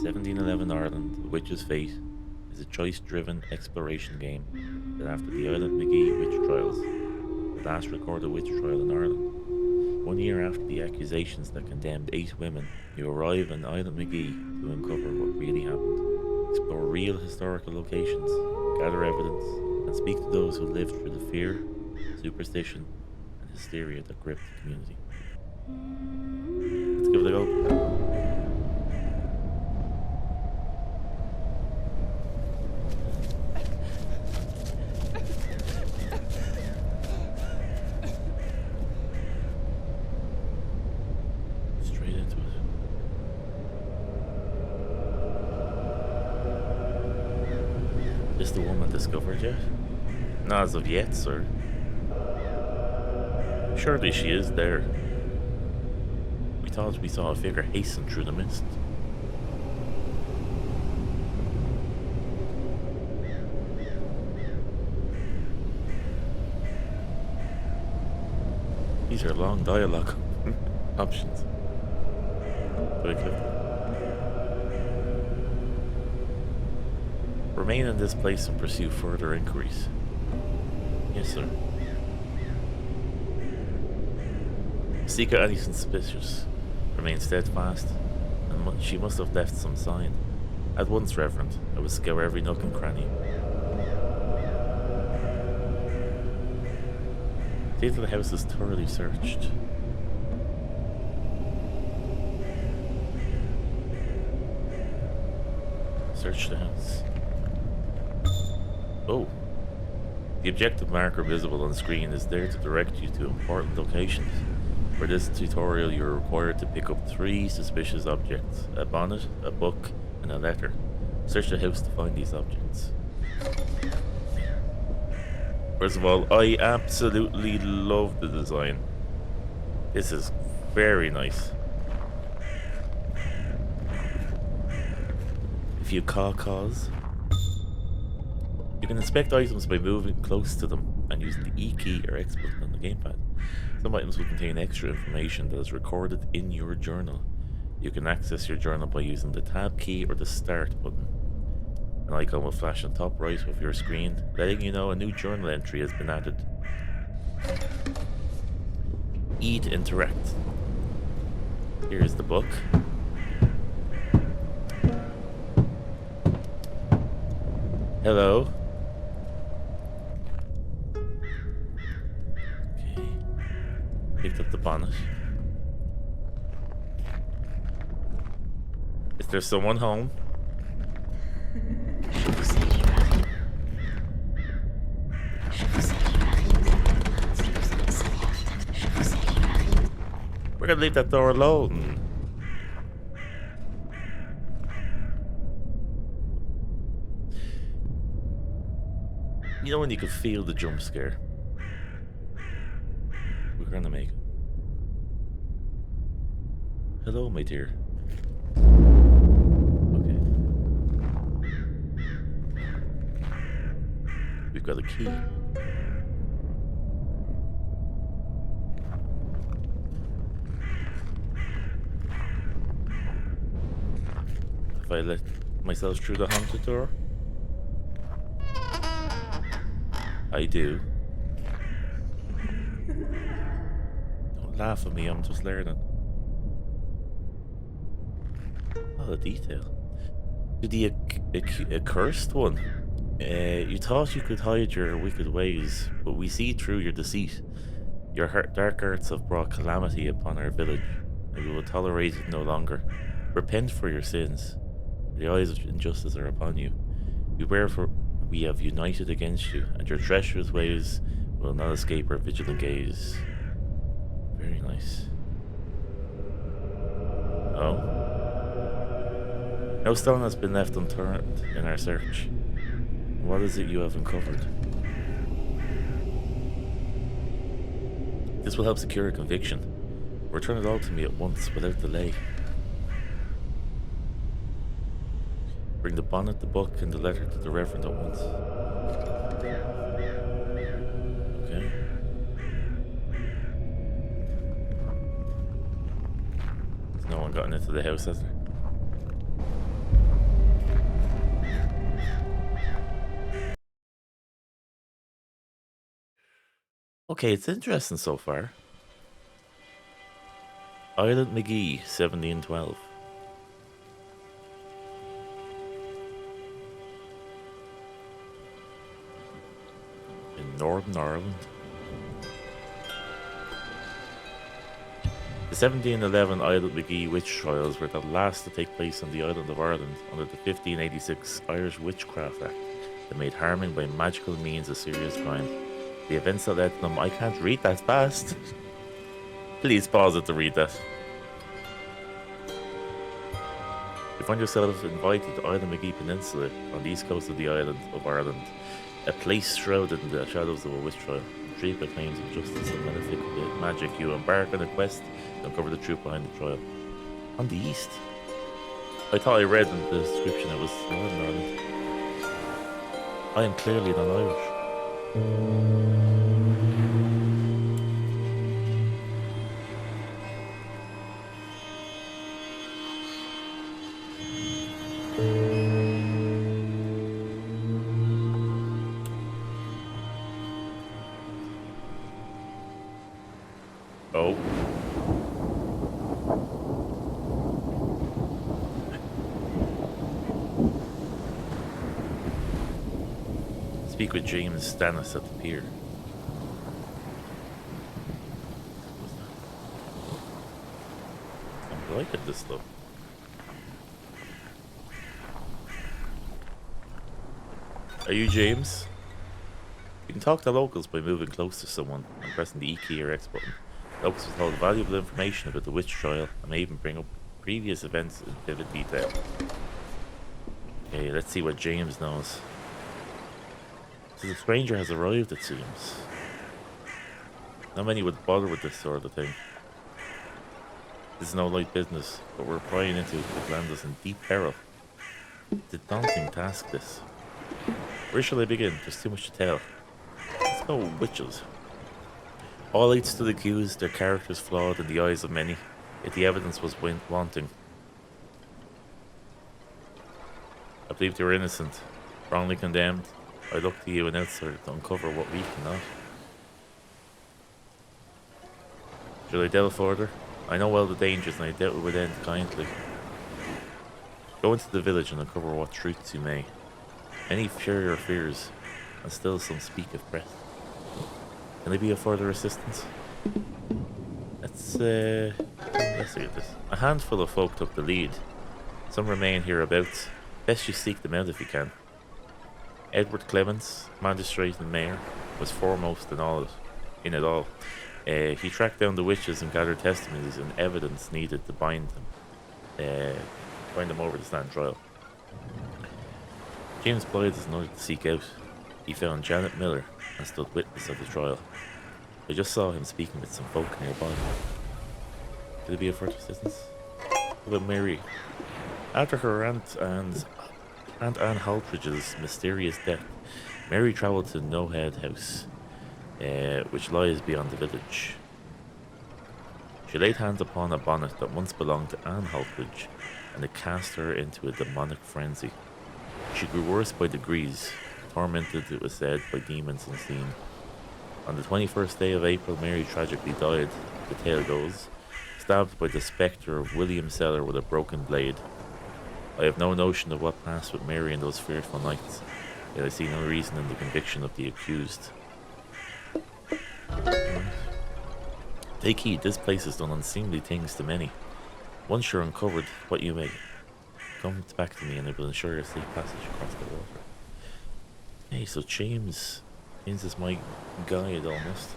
1711 Ireland, The Witch's Fate is a choice-driven exploration game set after the Island McGee witch trials, the last recorded witch trial in Ireland. 1 year after the accusations that condemned 8 women, you arrive in Island McGee to uncover what really happened, explore real historical locations, gather evidence, and speak to those who lived through the fear, superstition, and hysteria that gripped the community. Let's give it a go. Straight into it. Is the woman discovered yet? Not as of yet, sir. Surely she is there. We thought we saw a figure hasten through the mist. These are long dialogue options. Do I click them? Remain in this place and pursue further inquiries. Yes, sir. Seek out any suspicious. Remain steadfast, and she must have left some sign. At once, Reverend, I will scour every nook and cranny. See that the house is thoroughly searched. Search the house. Oh. The objective marker visible on screen is there to direct you to important locations. For this tutorial, you're required to pick up 3 suspicious objects: a bonnet, a book, and a letter. Search the house to find these objects. First of all, I absolutely love the design. This is very nice. If you caws, you can inspect items by moving close to them and using the E key or X button on the gamepad. Some items will contain extra information that is recorded in your journal. You can access your journal by using the Tab key or the Start button. An icon will flash on top right of your screen, letting you know a new journal entry has been added. E to interact. Here's the book. Hello. Okay. Picked up the bonnet. Is there someone home? We're gonna leave that door alone. You know when you can feel the jump scare? We're gonna make it. Hello, my dear. Okay. We've got a key. If I let myself through the haunted door? I do. Don't laugh at me, I'm just learning. Oh, the detail. To the accursed one. You thought you could hide your wicked ways, but we see through your deceit. Your dark arts have brought calamity upon our village, and we will tolerate it no longer. Repent for your sins. The eyes of injustice are upon you. Beware, for we have united against you, and your treacherous ways will not escape our vigilant gaze. Very nice. Oh. No stone has been left unturned in our search. What is it you have uncovered? This will help secure a conviction. Return it all to me at once, without delay. Bring the bonnet, the book, and the letter to the Reverend at once. Okay. There's no one gotten into the house, has there? Okay, it's interesting so far. Island McGee, 1712. In Northern Ireland. The 1711 Island McGee witch trials were the last to take place on the island of Ireland under the 1586 Irish Witchcraft Act that made harming by magical means a serious crime. The events that led to them, I can't read that fast. Please pause it to read that. You find yourself invited to Island McGee Peninsula on the east coast of the island of Ireland, a place shrouded in the shadows of a witch trial. Intrigued by claims of justice and malefic magic, you embark on a quest to uncover the truth behind the trial. On the east? I thought I read in the description it was Northern Ireland. I am clearly not Irish. Oh. Speak with James Stannis at the pier. I'm liking this though. Are you James? You can talk to locals by moving close to someone and pressing the E key or X button. Locals will hold valuable information about the witch trial and may even bring up previous events in vivid detail. Okay, let's see what James knows. So the stranger has arrived, it seems. Not many would bother with this sort of thing. This is no light business, but we're prying into it could land us in deep peril. It's a daunting task, this. Where shall I begin? There's too much to tell. Let's go witches. All eight stood accused, their characters flawed in the eyes of many, yet the evidence was wanting. I believe they were innocent, wrongly condemned. I look to you, an outsider, to uncover what we cannot. Should I delve further? I know well the dangers, and I doubt it would end kindly. Go into the village and uncover what truths you may. Many fear your fears, and still some speak of breath. Can I be of further assistance? Let's investigate this. A handful of folk took the lead. Some remain hereabouts. Best you seek them out if you can. Edward Clements, magistrate and mayor, was foremost in it all. He tracked down the witches and gathered testimonies and evidence needed to bind them over to stand trial. James Blythe is another to seek out. He found Janet Miller and stood witness of the trial. I just saw him speaking with some folk nearby. Could it be of further assistance? What about Mary? After her Aunt Anne Haltridge's mysterious death, Mary travelled to No Head House, which lies beyond the village. She laid hands upon a bonnet that once belonged to Anne Haltridge, and it cast her into a demonic frenzy. She grew worse by degrees, tormented, it was said, by demons unseen. On the 21st day of April, Mary tragically died, the tale goes, stabbed by the spectre of William Seller with a broken blade. I have no notion of what passed with Mary in those fearful nights, yet I see no reason in the conviction of the accused. Take heed, this place has done unseemly things to many. Once you're uncovered, what you may, come back to me and I will ensure your safe passage across the water. Hey, so James is my guide almost.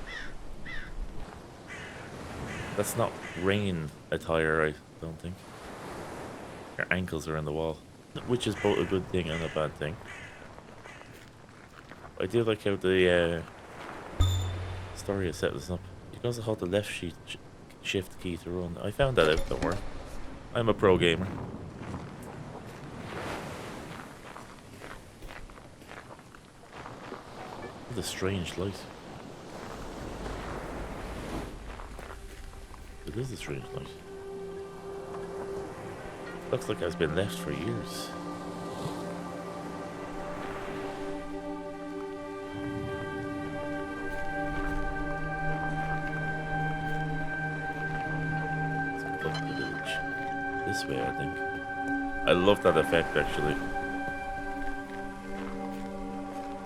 That's not rain attire, I don't think. Your ankles are in the wall, which is both a good thing and a bad thing. I do like how the story has set this up. You can also hold the left shift key to run. I found that out, don't worry. I'm a pro gamer. What a strange light. It is a strange light. Looks like it's been left for years. this way, I think. I love that effect, actually.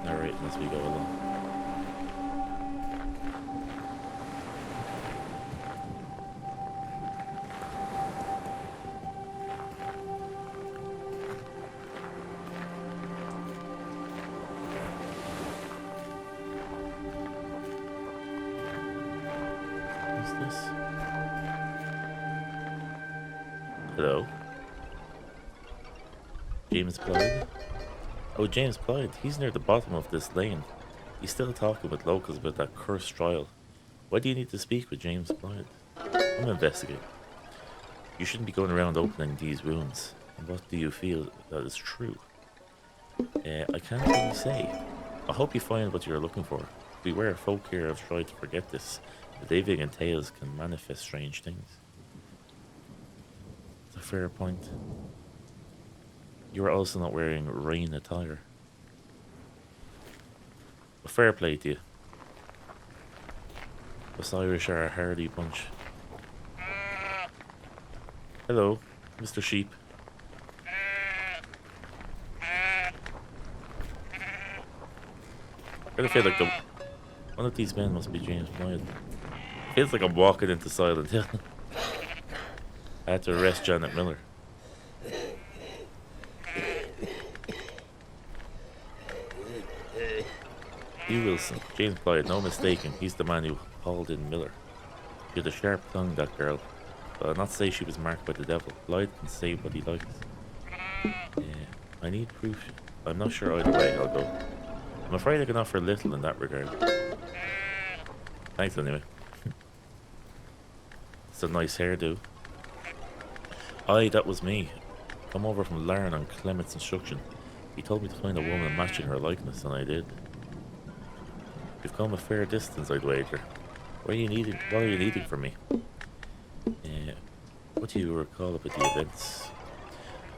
Narrating as we go along. What's this? Hello? James Blythe? Oh, James Blythe. He's near the bottom of this lane. He's still talking with locals about that cursed trial. Why do you need to speak with James Blythe? I'm investigating. You shouldn't be going around opening these wounds. And what do you feel that is true? I can't really say. I hope you find what you're looking for. Beware, folk here have tried to forget this. The living and tales can manifest strange things. It's a fair point. You are also not wearing rain attire. But fair play to you. Us Irish are a hardy bunch. Hello, Mr. Sheep. I really feel like one of these men must be James Blythe. Feels like I'm walking into Silent Hill. I had to arrest Janet Miller. Hugh Wilson, James Blythe, no mistaking, he's the man who hauled in Miller. She had a sharp tongue, that girl. But I'll not say she was marked by the devil. Blythe can say what he likes. I need proof. I'm not sure either way I'll go. I'm afraid I can offer little in that regard. Thanks anyway. It's a nice hairdo. Aye, that was me. Come over from Larne on Clement's instruction. He told me to find a woman matching her likeness, and I did. You've come a fair distance, I'd wager. What are you needing from me? What do you recall about the events?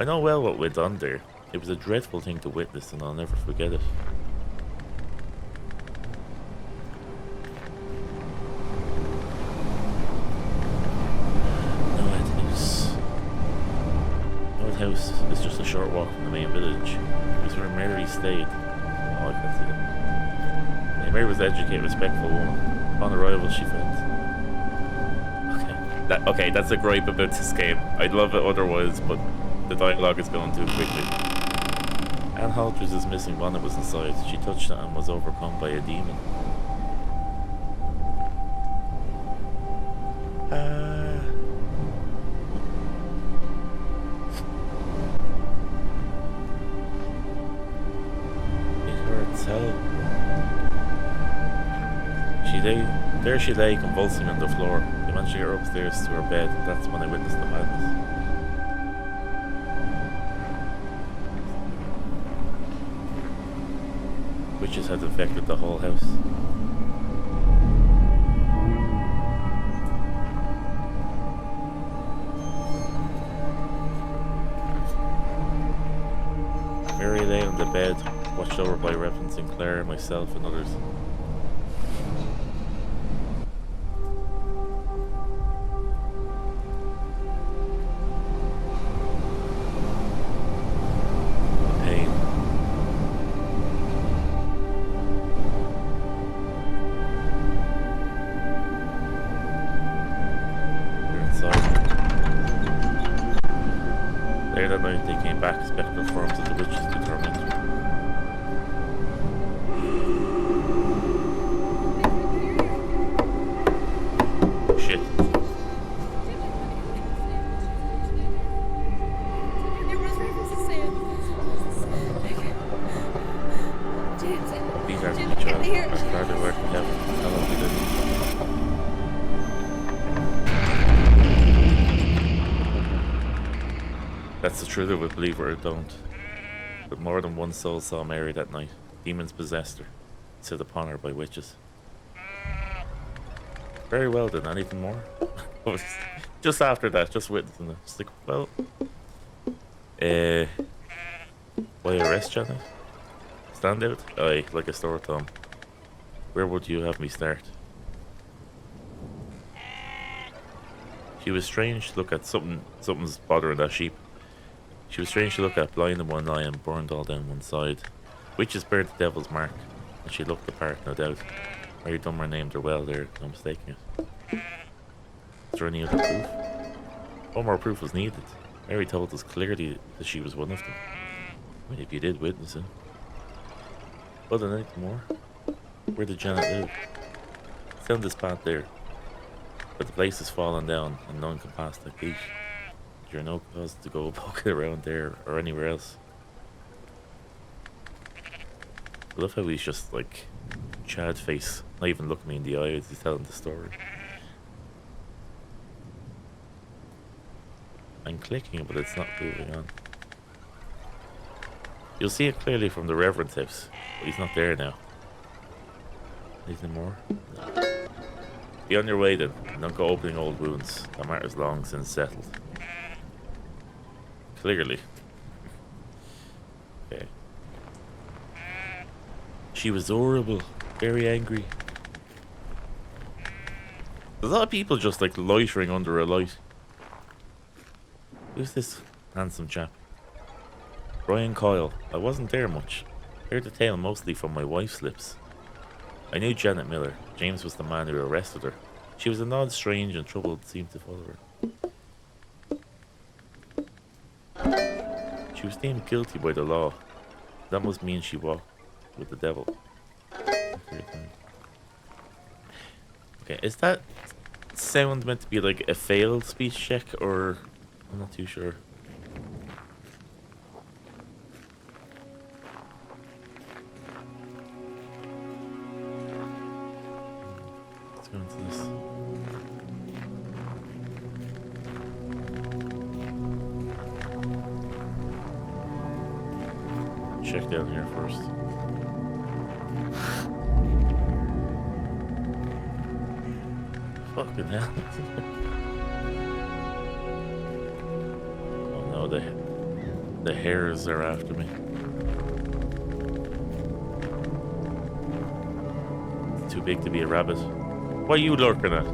I know well what went on there. It was a dreadful thing to witness, and I'll never forget it. Noad House is just a short walk from the main village. It was where Mary stayed. Oh, I can't see that. Mary was an educated, respectful woman. Upon arrival, she felt... Okay, that's a gripe about this game. I'd love it otherwise, but the dialogue is going too quickly. Anne Halters' missing bonnet was inside. She touched it and was overcome by a demon. It hurts hell. There she lay, convulsing on the floor. They managed to get her upstairs to her bed, and that's when I witnessed the madness. Witches had infected the whole house. Mary lay on the bed, watched over by Reverend Sinclair, myself, and others. That's the truth of it, believe it or don't. But more than one soul saw Mary that night. Demons possessed her, set upon her by witches. Very well then, anything more? Just after that, just witnessing it. Just like, well... why arrest Janet? Stand out? Aye, like a store thumb. Where would you have me start? She was strange to look at. Something's bothering that sheep. She was strange to look at, blind in one eye and burned all down one side. Witches bear the devil's mark, and she looked the part, no doubt. Mary Dummer named her well there, no mistaking it. Is there any other proof? One more proof was needed. Mary told us clearly that she was one of them. I mean, if you did witness it. Other than anything more, where did Janet live? Found this path there, but the place has fallen down and none can pass that gate. You're no cause to go poking around there or anywhere else. I love how he's just like Chad face, not even looking me in the eye as he's telling the story. I'm clicking, but it's not moving on. You'll see it clearly from the Reverend's house, but he's not there now. Anything more? No. Be on your way then, and don't go opening old wounds. That matter's long since settled. Clearly. Okay. She was horrible, very angry. There's a lot of people just like loitering under a light. Who's this handsome chap? Brian Coyle. I wasn't there much. Heard the tale mostly from my wife's lips. I knew Janet Miller. James was the man who arrested her. She was an odd, strange, and troubled seemed to follow her. She was deemed guilty by the law. That must mean she walked with the devil. Okay, is that sound meant to be like a failed speech check, or I'm not too sure. Let's go into this. Check down here first. Fucking hell. Oh no, the hares are after me. It's too big to be a rabbit. What are you lurking at?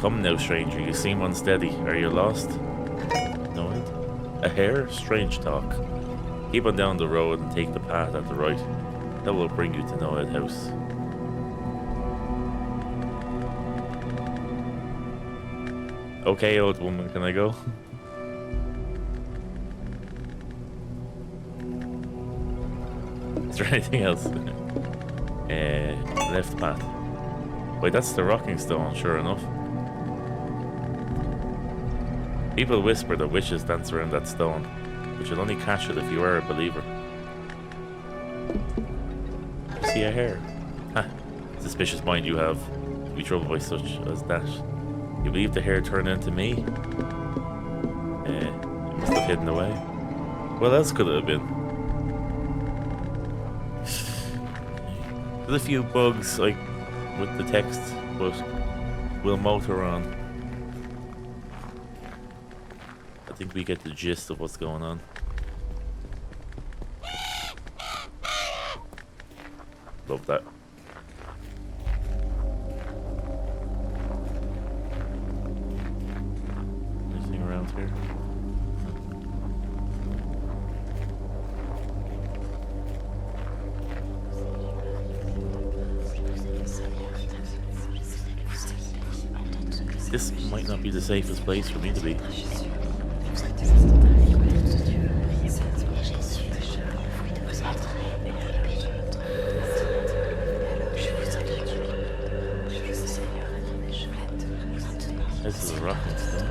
Come now, stranger, you seem unsteady. Are you lost? No, a hare? Strange talk. Keep on down the road and take the path at the right. That will bring you to Noah's house. Okay, old woman, can I go? Is there anything else? Left path. Wait, that's the rocking stone, sure enough. People whisper that witches dance around that stone, but you'll only catch it if you are a believer. You see a hare? Ha! Suspicious mind you have, to be troubled by such as that. You believe the hare turned into me? It must have hidden away. What else could it have been? There's a few bugs, like, with the text, but we'll motor on. I think we get the gist of what's going on. Love that. Anything around here? This might not be the safest place for me to be. This is a rocking stone.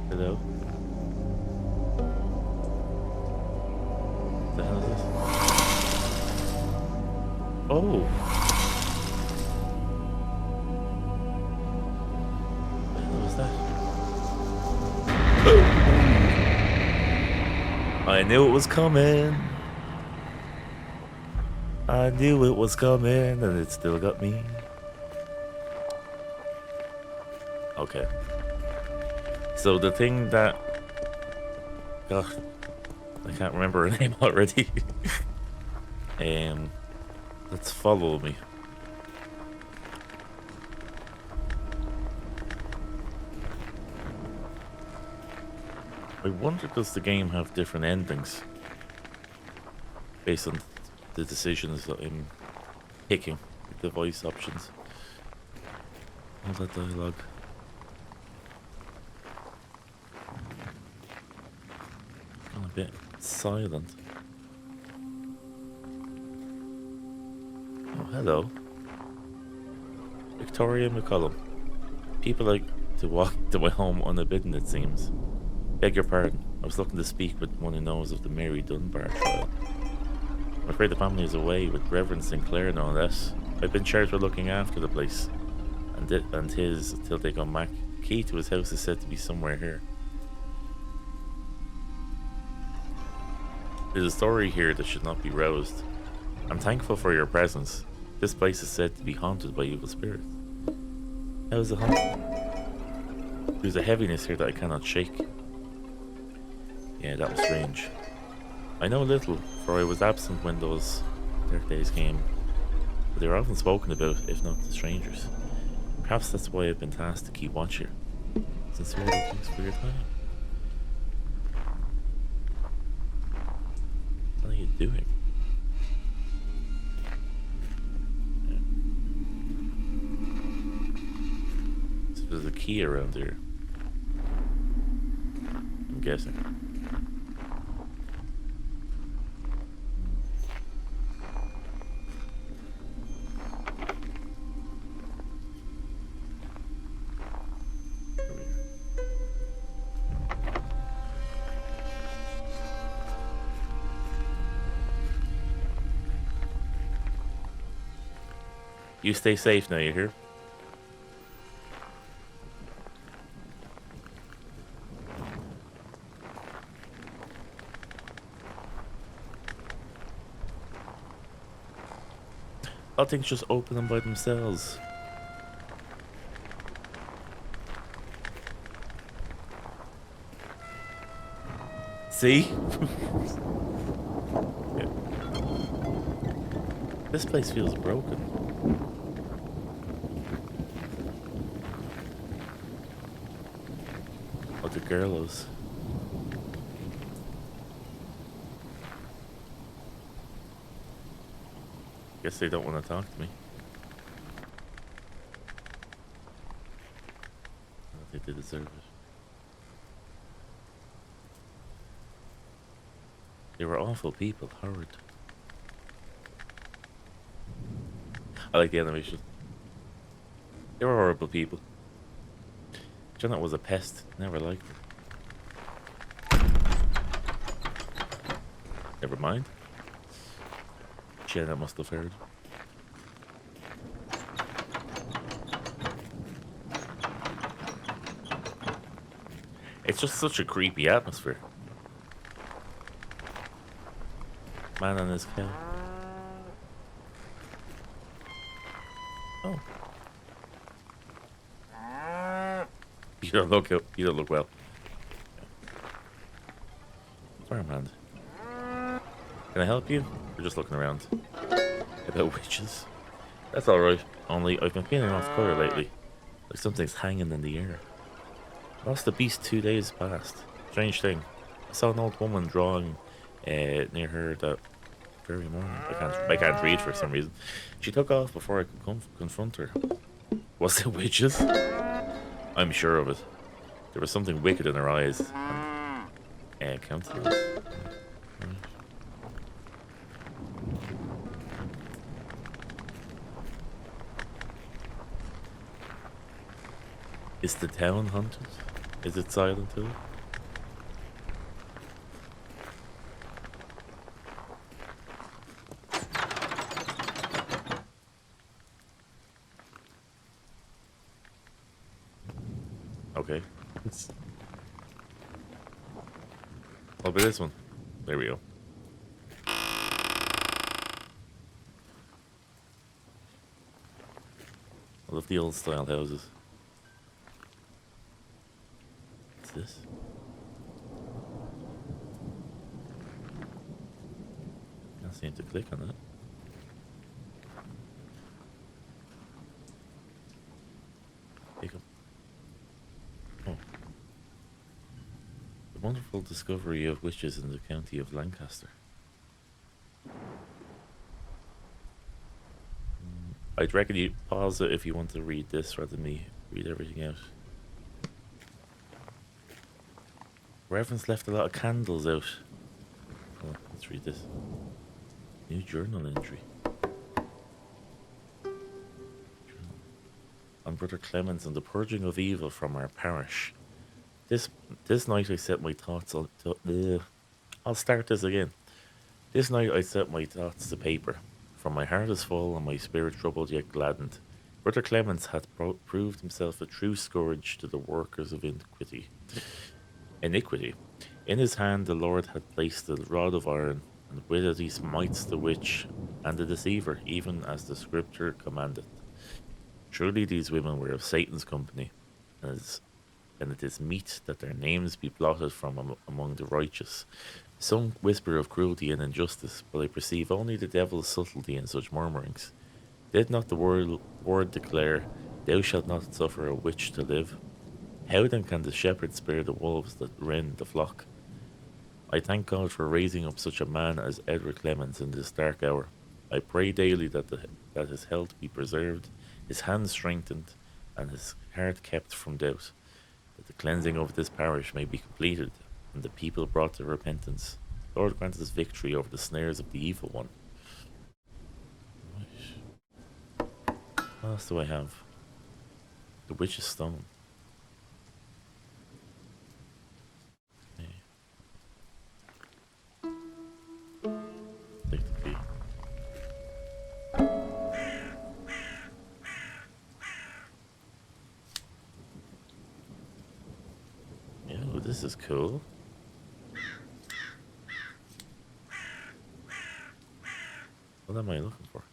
Hello? What the hell is this? Oh! I knew it was coming. I knew it was coming, and it still got me. Okay. So the thing that... God, I can't remember her name already. um, let's follow me. I wonder, does the game have different endings based on the decisions that I'm picking, like the voice options, all that dialogue. Gone a bit silent. Oh, hello. Victoria McCullum. People like to walk to my home unbidden, it seems. Beg your pardon. I was looking to speak with one who knows of the Mary Dunbar trial. I'm afraid the family is away with Reverend Sinclair and all that. I've been charged with looking after the place and his till they come back. The key to his house is said to be somewhere here. There's a story here that should not be roused. I'm thankful for your presence. This place is said to be haunted by evil spirits. How is it haunted? There's a heaviness here that I cannot shake. Yeah, that was strange. I know little, for I was absent when those dark days came, but they were often spoken about, if not to strangers. Perhaps that's why I've been tasked to keep watch here. Sincerely, thanks for your time. What are you doing? So there's a key around here. I'm guessing. You stay safe now, you hear? All things just open them by themselves. See? Yeah. This place feels broken. Oh, the girls. Guess they don't want to talk to me. I don't think they deserve it. They were awful people, horrid. I like the animation. They were horrible people. Janet was a pest. Never liked her. Never mind. Janet must have heard. It's just such a creepy atmosphere. Man and his cow. Oh. You don't look well. Farmhand. Can I help you? We're just looking around. About witches. That's alright. Only I've been feeling off color lately. Like something's hanging in the air. I lost the beast 2 days past. Strange thing. I saw an old woman drawing near her that very morning. I can't read for some reason. She took off before I could confront her. Was it witches? I'm sure of it. There was something wicked in her eyes and countenance. Right. Is the town haunted? Is it silent too? Okay. What about this one? There we go. I love the old style houses. is this? Can't seem to click on it. Pick up. Oh. The wonderful discovery of witches in the county of Lancaster. I'd reckon you pause it if you want to read this rather than me read everything out. Reverend's left a lot of candles out. Oh, let's read this. New journal entry. On Brother Clemens and the purging of evil from our parish. This night I set my thoughts on. I'll start this again. This night I set my thoughts to paper. For my heart is full and my spirit troubled yet gladdened. Brother Clemens hath proved himself a true scourge to the workers of iniquity. In his hand the Lord had placed the rod of iron, and with it he smites the witch and the deceiver, even as the scripture commandeth. Truly these women were of Satan's company, and it is meet that their names be blotted from among the righteous. Some whisper of cruelty and injustice, but I perceive only the devil's subtlety in such murmurings. Did not the word declare, Thou shalt not suffer a witch to live? How then can the shepherd spare the wolves that rend the flock? I thank God for raising up such a man as Edward Clemens in this dark hour. I pray daily that his health be preserved, his hands strengthened, and his heart kept from doubt, that the cleansing of this parish may be completed, and the people brought to repentance. Lord grant us victory over the snares of the evil one. Right. What else do I have? The witch's stone. Take the key. Yeah, well, this is cool. What am I looking for?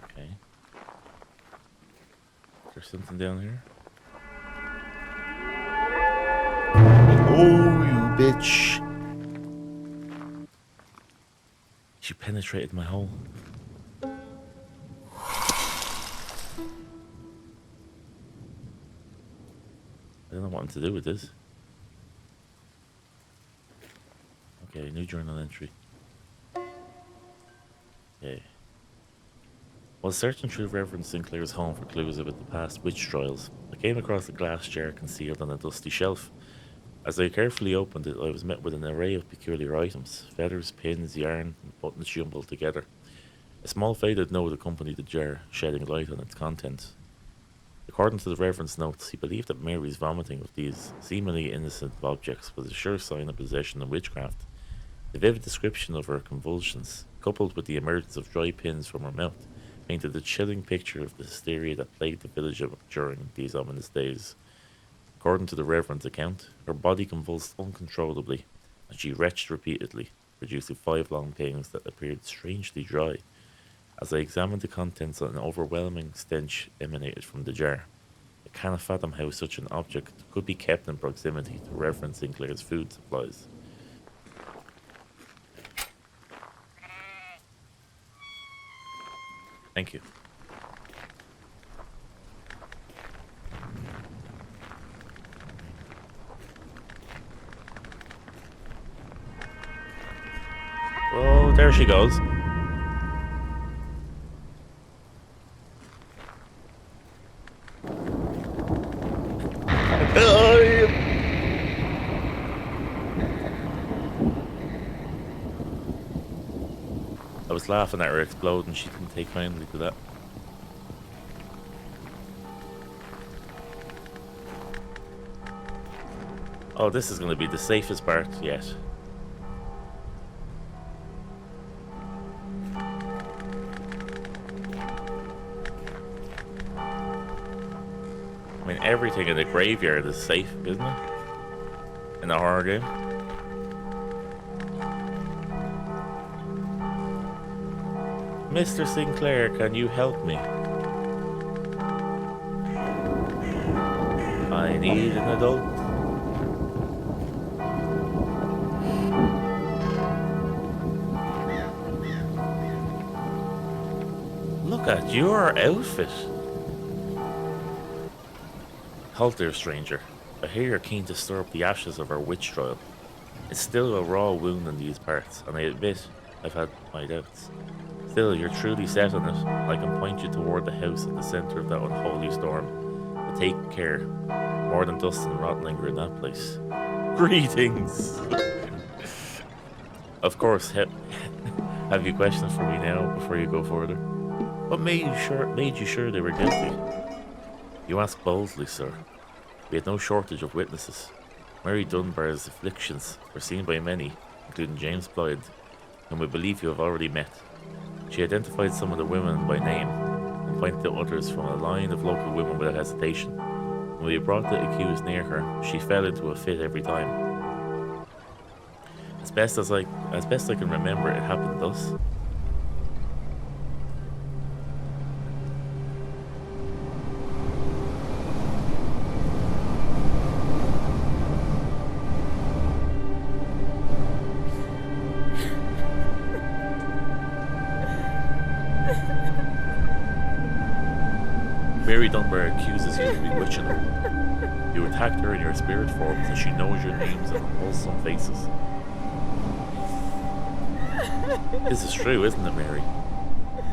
Okay. Is there something down here? Oh, you bitch! She penetrated my hole. I don't know what I'm to do with this. Okay, new journal entry. Okay. While searching through Reverend Sinclair's home for clues about the past witch trials, I came across a glass jar concealed on a dusty shelf. As I carefully opened it, I was met with an array of peculiar items: feathers, pins, yarn, and buttons jumbled together. A small faded note accompanied the jar, shedding light on its contents. According to the Reverend's notes, he believed that Mary's vomiting of these seemingly innocent objects was a sure sign of possession and witchcraft. The vivid description of her convulsions, coupled with the emergence of dry pins from her mouth, painted a chilling picture of the hysteria that plagued the village during these ominous days. According to the Reverend's account, her body convulsed uncontrollably, and she retched repeatedly, producing 5 long pangs that appeared strangely dry. As I examined the contents, an overwhelming stench emanated from the jar. I cannot fathom how such an object could be kept in proximity to Reverend Sinclair's food supplies. Thank you. Oh, there she goes. I was laughing at her explode and she didn't take kindly to that. Oh, this is going to be the safest part yet. I mean, everything in the graveyard is safe, isn't it? In a horror game. Mr. Sinclair, can you help me? I need an adult. Look at your outfit. Halt there, stranger. I hear you're keen to stir up the ashes of our witch trial. It's still a raw wound in these parts, and I admit I've had my doubts. Still, you're truly set on it. I can point you toward the house at the center of that unholy storm. But take care. More than dust and rot linger in that place. Greetings! Of course, have you questions for me now before you go further? What made you sure they were guilty? You ask boldly, sir. We had no shortage of witnesses. Mary Dunbar's afflictions were seen by many, including James Blythe, whom we believe you have already met. She identified some of the women by name, and pointed to others from a line of local women without hesitation. When we brought the accused near her, she fell into a fit every time. As best I can remember, it happened thus. Mary Dunbar accuses you of bewitching her. You attacked her in your spirit forms, and she knows your names and unwholesome faces. This is true, isn't it, Mary?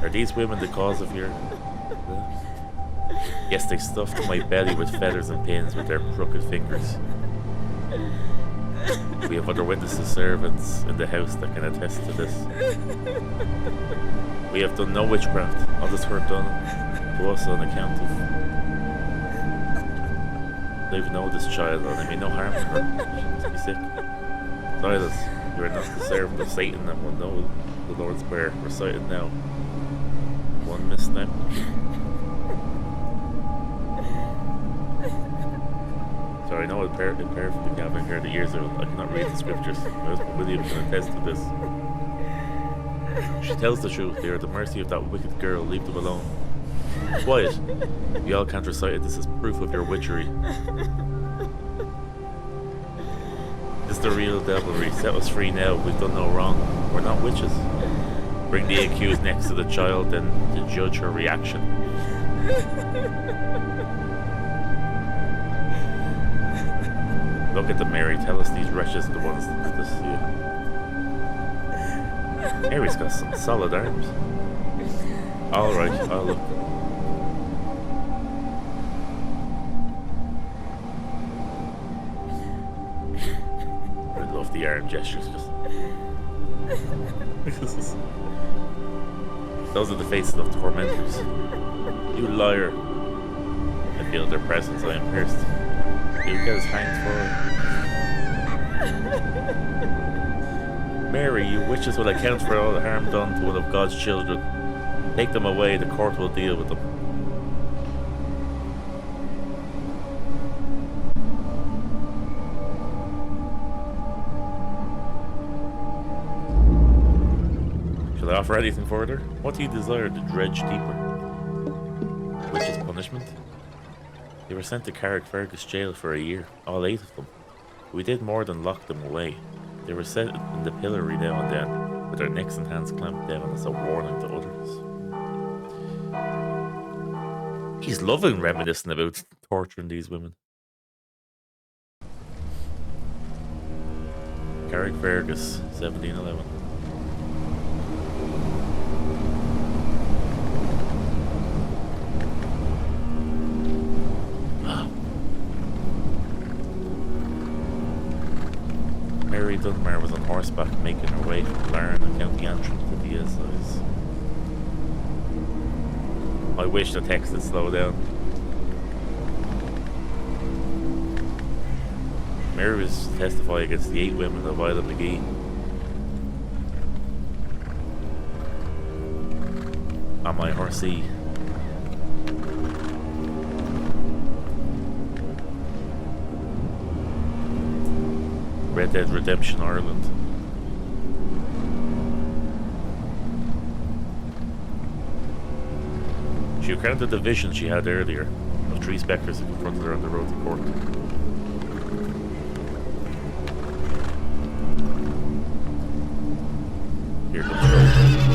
Are these women the cause of your... Yes, they stuffed my belly with feathers and pins with their crooked fingers. We have other witnesses, servants in the house that can attest to this. We have done no witchcraft. All this work done to us on account of... They've known this child, and I mean no harm to her. She must be sick. Silence. You are not the servant of Satan that will know the Lord's Prayer. Recite it now. One misstep. Sorry, I know it paired from the Catholic here the years ago. I cannot read the scriptures. My husband William can attest to this. She tells the truth. They are at the mercy of that wicked girl. Leave them alone. Quiet. You all can't recite it. This is proof of your witchery. This is the real devilry. Set us free now. We've done no wrong. We're not witches. Bring the accused next to the child, then to judge her reaction. Look at them, Mary. Tell us these wretches are the ones that did this to you. Mary's got some solid arms. Alright, I'll look. I love the arm gestures. Those are the faces of tormentors. You liar. I feel their presence. I am pierced. He'll get his hands for Mary, you witches will account for all the harm done to one of God's children. Take them away, the court will deal with them. Shall I offer anything further? What do you desire to dredge deeper? Witches' punishment? They were sent to Carrickfergus jail for a year, all 8 of them. We did more than lock them away. They were set in the pillory now and then, with their necks and hands clamped down as a warning to others. He's loving reminiscing about torturing these women. Carrickfergus, 1711. Mary Dunbar was on horseback making her way from Larne and County Antrim to the Assize. I wish the text would slow down. Mary was to testify against the 8 women of Isla McGee. On my horsey. Red Dead Redemption Ireland. She recounted the vision she had earlier of three spectres that confronted her on the road to court. Here comes Rose.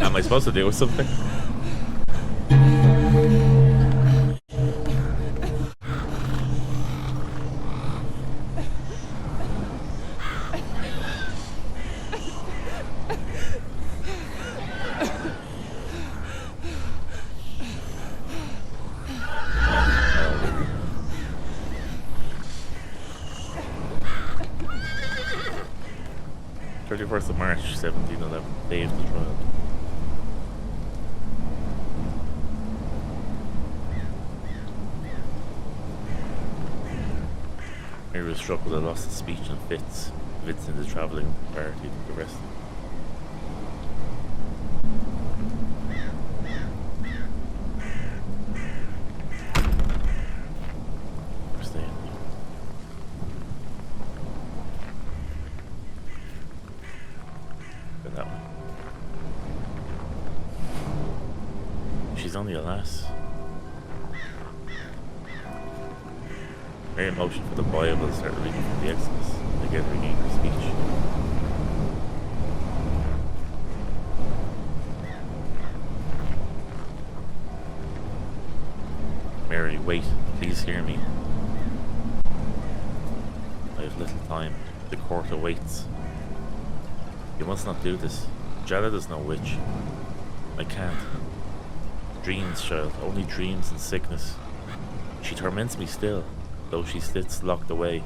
Am I supposed to do something? First of March, 1711, day of the trial. Mary was struck with a loss of speech and fits, in the travelling party to the rest. We're staying. Been that one. She's only a lass. Mary motioned for the Bible and started reading from the Exodus, again regained her speech. Mary, wait, please hear me. I have little time. The court awaits. You must not do this. Janet is no witch. I can't. Dreams, child, only dreams and sickness. She torments me still, though she sits locked away.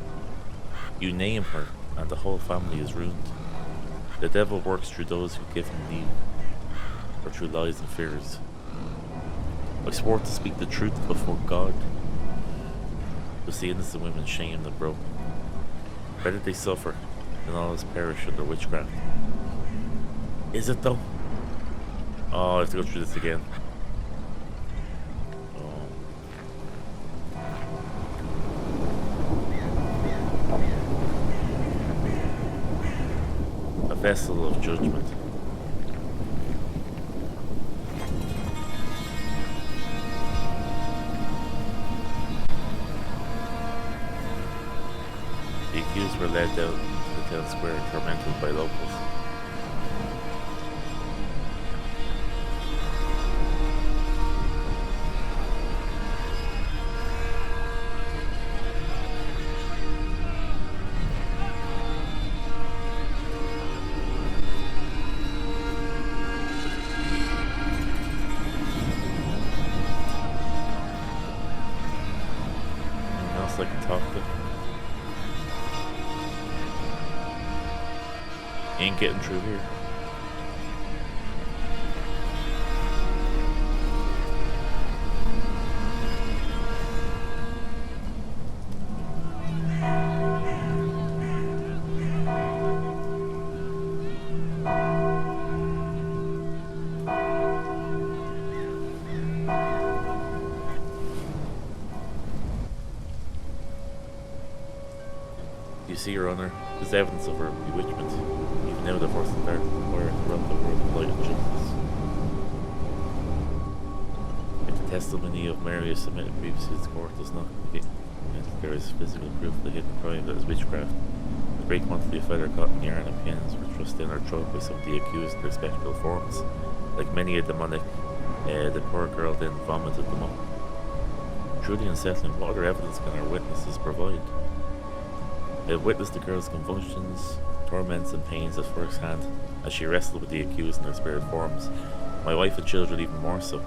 You name her, and the whole family is ruined. The devil works through those who give him leave, or through lies and fears. I swore to speak the truth before God. Was the innocent women shamed and broken? Better they suffer than all us perish under witchcraft. Is it though? Oh, I have to go through this again. Vessel of judgment. The accused were led down to the town square and tormented by locals. I can talk to. Ain't getting through here. You see, Your Honour, there's evidence of her bewitchment. Even now the first and third require to run the world of light and justice. If the testimony of Mary is submitted previously to the court does not indicate there is physical proof of the hidden crime that is witchcraft, a great quantity of feather cotton, yarn and pins were thrust in or thrown by some of the accused in their spectral forms. Like many a demonic, the poor girl then vomited them up. Truly unsettling, what other evidence can our witnesses provide? I have witnessed the girl's convulsions, torments and pains at first hand as she wrestled with the accused in her spirit forms. My wife and children even more so.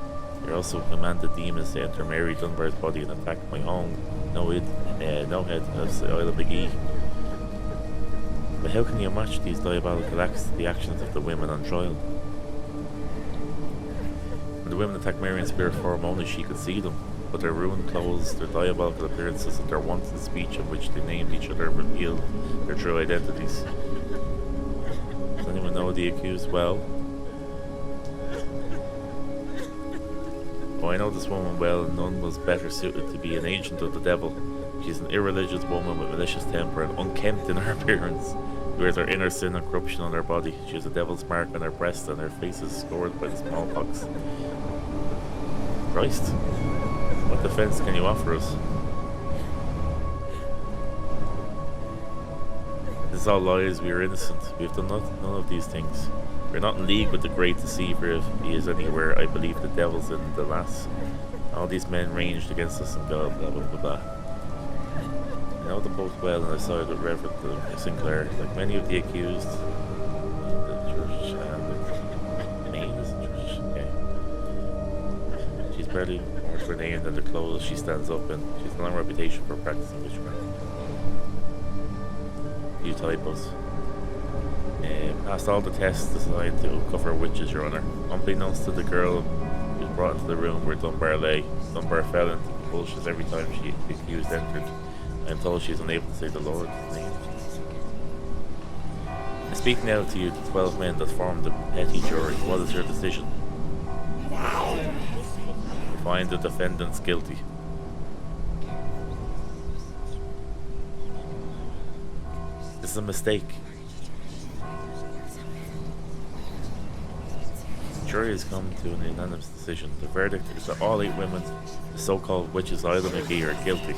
I also commanded demons to enter Mary Dunbar's body and attack my home. No head as the Isle of McGee. But how can you match these diabolical acts to the actions of the women on trial? When the women attacked Mary in spirit form, only she could see them, but their ruined clothes, their diabolical appearances, and their wanton speech in which they named each other revealed their true identities. Does anyone know the accused well? Oh, I know this woman well, and none was better suited to be an agent of the devil. She's an irreligious woman with malicious temper and unkempt in her appearance. She wears her inner sin and corruption on her body. She has a devil's mark on her breast, and her face is scored by the smallpox. Christ, what defense can you offer us? This is all lies. We are innocent. We have done none of these things. We're not in league with the great deceiver. If he is anywhere, I believe the devil's in the lass. All these men ranged against us, and God, blah blah blah blah. I know them both well, and I sided with Reverend Sinclair. Like many of the accused, the church and Maine is the church. Okay. She's barely more to her name than the clothes she stands up in. She has a long reputation for practicing witchcraft. Few typos. Passed all the tests designed to uncover witches, Your Honor. Unbeknownst to the girl who was brought into the room where Dunbar lay, Dunbar fell into convulsions every time the accused entered. I am told she is unable to say the Lord's name. I speak now to you, the 12 men that formed the petty jury. What is your decision? Find the defendants guilty. This is a mistake. The jury has come to an unanimous decision. The verdict is that all 8 women, the so-called witches Isle of McGee, are guilty.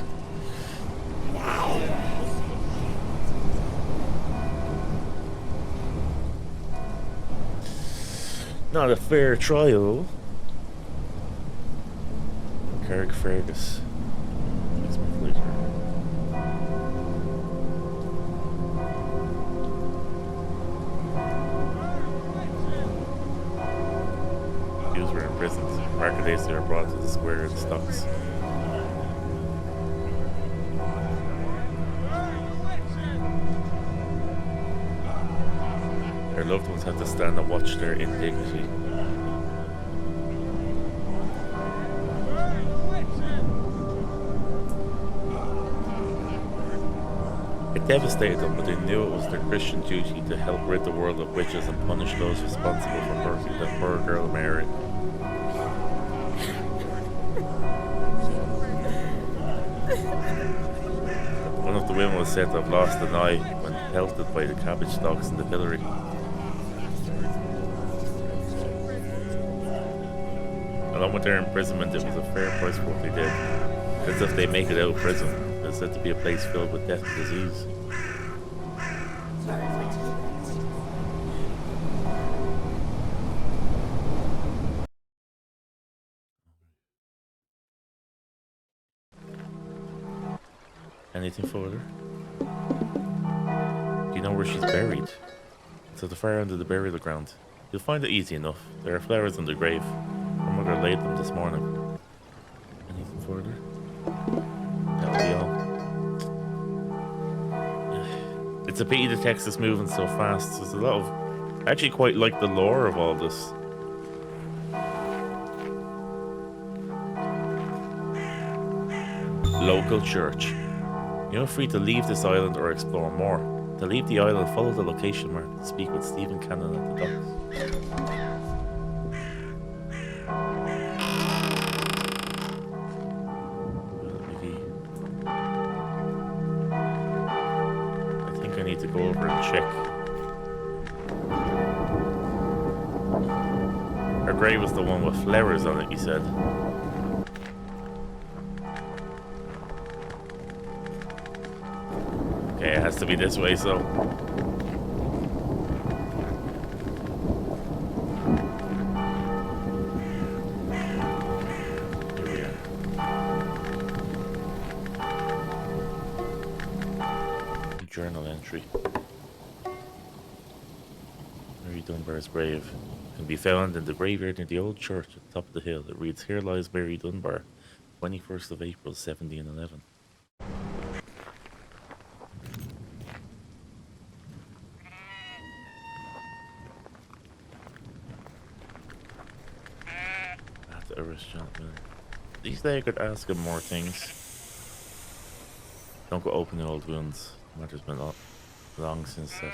Not a fair trial. Carrickfergus. 6 months later. Accused were imprisoned. Market days they were brought to the square in stocks. Their loved ones had to stand and watch their indignity. It devastated them, but they knew it was their Christian duty to help rid the world of witches and punish those responsible for hurting that poor girl Mary. One of the women was said to have lost an eye when pelted by the cabbage stalks in the pillory. Along with their imprisonment, it was a fair price for what they did. As if they make it out of prison. It's said to be a place filled with death and disease. Anything further? Do you know where she's buried? It's at the far end of the burial ground. You'll find it easy enough. There are flowers in the grave. Her mother laid them this morning. Anything further? That'll be all. It's a pity the text is moving so fast. There's a lot of... I actually quite like the lore of all this. Local church. You're free to leave this island or explore more. To leave the island, follow the location mark to speak with Stephen Cannon at the docks. I think I need to go over and check. Her grave was the one with flowers on it, he said. Okay, it has to be this way, so... Here we are. Journal entry. Mary Dunbar's grave. Can be found in the graveyard near the old church at the top of the hill. It reads, "Here lies Mary Dunbar, 21st of April, 1711." I have to arrest Janet Miller. These days I could ask him more things. Don't go opening old wounds. The matter's been long since settled.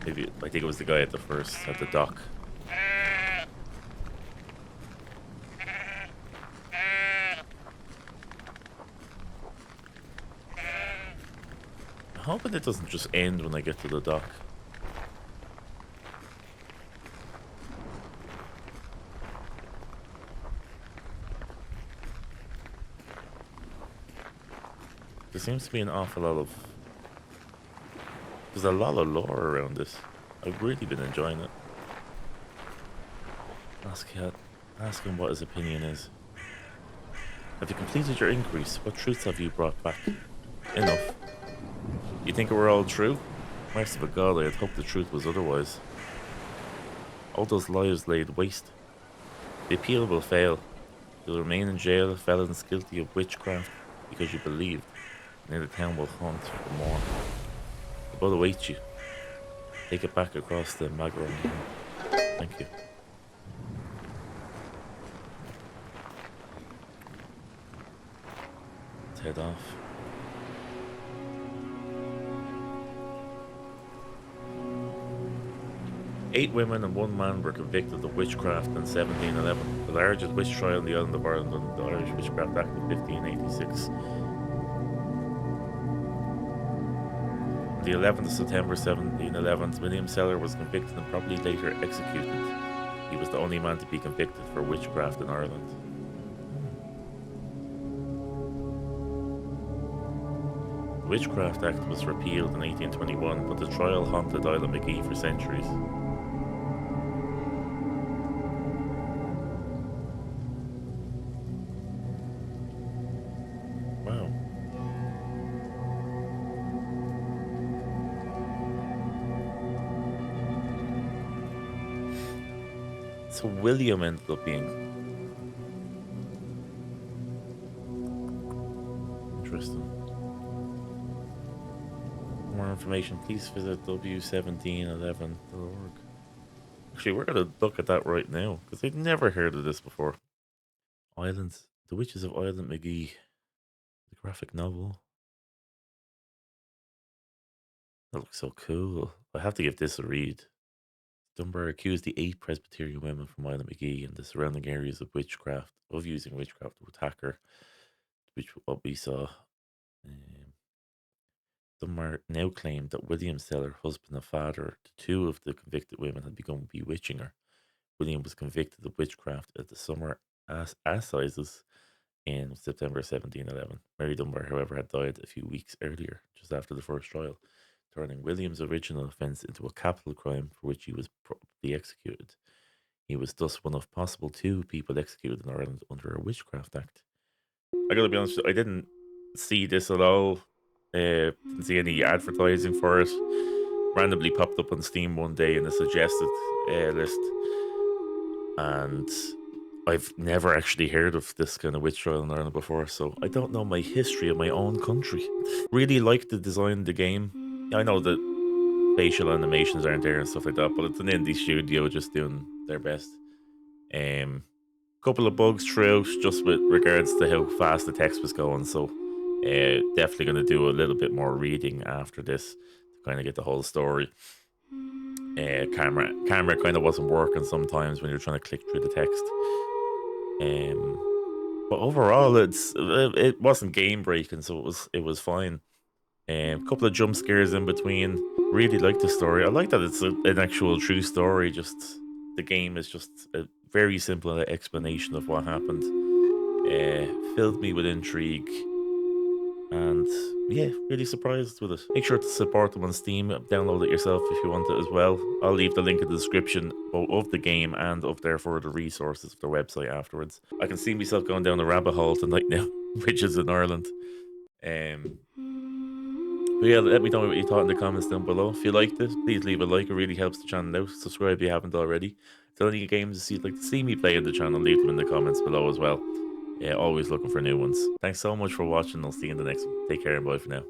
Maybe I think it was the guy at the dock. I'm hoping it doesn't just end when I get to the dock. There seems to be an awful lot of there's a lot of lore around this. I've really been enjoying it. Ask Cat. Ask him what his opinion is. Have you completed your inquiries? What truths have you brought back? Enough. You think it were all true? Mercy of God, I had hoped the truth was otherwise. All those lives laid waste. The appeal will fail. You'll remain in jail, felons guilty of witchcraft, because you believed. And the town will haunt you for more. The boat awaits you. Take it back across the Magaron. Thank you. Let's head off. Eight women and one man were convicted of witchcraft in 1711, the largest witch trial in the island of Ireland under the Irish Witchcraft Act of 1586. On the 11th of September 1711, William Seller was convicted and probably later executed. He was the only man to be convicted for witchcraft in Ireland. The Witchcraft Act was repealed in 1821, but the trial haunted Isla McGee for centuries. Wow. So William ended up being interesting. For more information, please visit w1711.org. Actually, we're going to look at that right now because I'd never heard of this before. Islands, The Witches of Island McGee, the graphic novel. That looks so cool. I have to give this a read. Dunbar accused the 8 Presbyterian women from Island McGee and the surrounding areas of using witchcraft to attack her, which what we saw. Um, Dunbar now claimed that William Seller, husband and father to 2 of the convicted women, had begun bewitching her. William was convicted of witchcraft at the summer assizes in September 1711. Mary Dunbar, however, had died a few weeks earlier, just after the first trial, turning William's original offence into a capital crime for which he was probably executed. He was thus one of possible 2 people executed in Ireland under a Witchcraft Act. I gotta be honest, I didn't see this at all. Didn't see any advertising for it. Randomly popped up on Steam one day in the suggested list, and I've never actually heard of this kind of witch trial in Ireland before, so I don't know my history of my own country. Really like the design of the game. I know that facial animations aren't there and stuff like that, but it's an indie studio just doing their best. Couple of bugs throughout, just with regards to how fast the text was going. So, definitely going to do a little bit more reading after this to kind of get the whole story. Camera kind of wasn't working sometimes when you're trying to click through the text. But overall, it wasn't game breaking, so it was fine. A couple of jump scares in between. Really like the story. I like that it's an actual true story. Just the game is just a very simple explanation of what happened. Filled me with intrigue, and yeah, really surprised with it. Make sure to support them on Steam. Download it yourself if you want it as well. I'll leave the link in the description both of the game and of their further resources of their website afterwards. I can see myself going down the rabbit hole tonight now, which is in Ireland. But yeah, let me know what you thought in the comments down below. If you liked it, please leave a like. It really helps the channel out. Subscribe if you haven't already. If there are any games you'd like to see me play in the channel, leave them in the comments below as well. Yeah, always looking for new ones. Thanks so much for watching. I'll see you in the next one. Take care and bye for now.